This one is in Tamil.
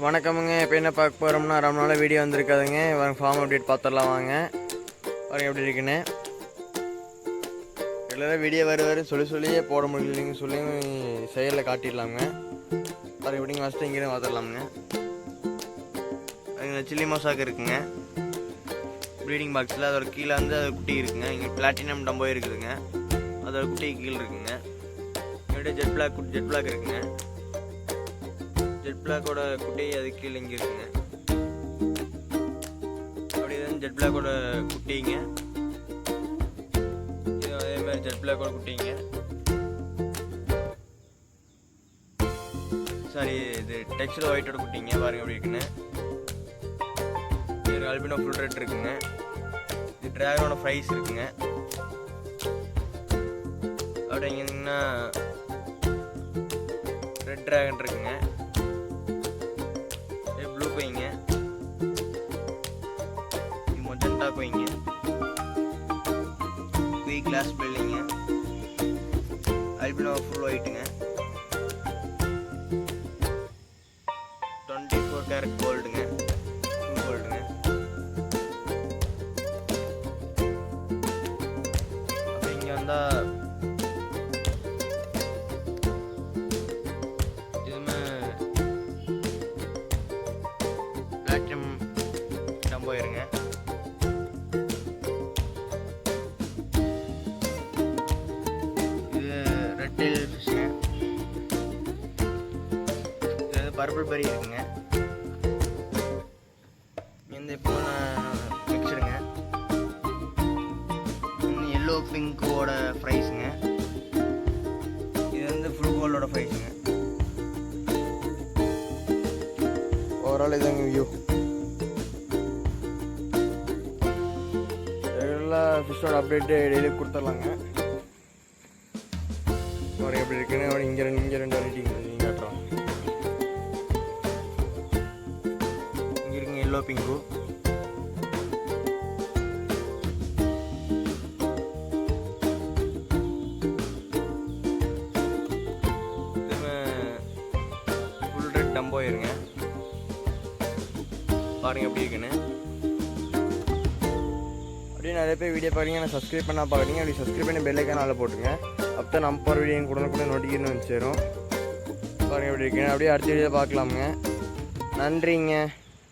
வணக்கமுங்க. இப்போ என்ன பார்க்க போகிறோம்னா, ரொம்ப நாள் வீடியோ வந்திருக்காதுங்க. ஃபார்ம் அப்டேட் பார்த்துடலாம் வாங்க. பாருங்க எப்படி இருக்குன்னு. ரெகுலராக வீடியோ வர சொல்லியே போட முடியலைங்க சொல்லி செயலில் காட்டிடலாமுங்க. பாருங்க எப்படிங்க ஃபஸ்ட்டு இங்கே பார்த்துடலாமுங்க. அதுங்க சில்லி மோசாக்கு இருக்குங்க ப்ரீடிங் பாக்ஸில். அதோட கீழே வந்து அது குட்டி இருக்குங்க. இங்கே பிளாட்டினம் டம்போ இருக்குதுங்க. அதோட குட்டி கீழே இருக்குங்க. இங்கிட்ட ஜெட் பிளாக் இருக்குங்க. ஜெட் பிளாக்கோட குட்டி அது கீழே இங்கே இருக்குங்க. அப்படியே ஜெட் பிளாக்கோட குட்டிங்க. இது அதே மாதிரி ஜெட் பிளாக்கோட குட்டிங்க. சாரி, இது டெக்ஸ்டர் ஒயிட்டோட குட்டிங்க. பாருங்க எப்படி இருக்குன்னு. இது அல்பினோ ஃபுல் ரெட் இருக்குங்க. இது டிராகனோட ஃப்ரைஸ் இருக்குங்க. அப்படிங்கன்னா ரெட் டிராகன் இருக்குங்க. ப்ளூ கோயிங்க. இது மொஜெண்டா கோயிங்க. குய் கிளாஸ் பில்டிங்க. அல்பினோ ஃபுல் ஒயிட்டுங்க. 24 கேரட் கோல்டுங்க. ஃபுல் கோல்டுங்க. அப்போ இங்கே வந்தால் பிளாட்டினம் டம்போ இருங்க. இது ரெட் டெயில் ஃபிஷ்ங்க. இது வந்து பர்பிள் பெரி இருக்குங்க. இந்த இப்போ மிக்சடுங்க. எல்லோ பிங்கோட ஃப்ரைஸுங்க. இது வந்து ஃபுல் கோல்டோட ஃப்ரைஸுங்க. ஓவரால் இதாங்க வியூ. எல்லா ஃபிஷ்ஷோட அப்டேட்டு டெய்லி கொடுத்துடலாங்க. பாருங்க எப்படி இருக்குன்னு. இங்கே ரெண்டு வெரைட்டி காட்டுறோம். இங்கே இருக்குங்க yellow pink. Full red Dumbo இருங்க. பாருங்க எப்படி இருக்குன்னு. அப்படியே நிறைய பேர் வீடியோ பார்க்குறீங்க, நான் சப்ஸ்கிரைப் பண்ணால் பார்க்குறீங்க. அப்படி சப்ஸ்கிரைப் பண்ணி பெல் ஐக்கான் அதில் போட்டுருங்க. அப்போ தான் நம்ம போகிற வீடியோ கூட நோட்டிஃபிகேஷன் வந்து சேரும். பாருங்கள் எப்படி இருக்குன்னு. அப்படியே அடுத்த வீடியோ பார்க்கலாமுங்க. நன்றிங்க.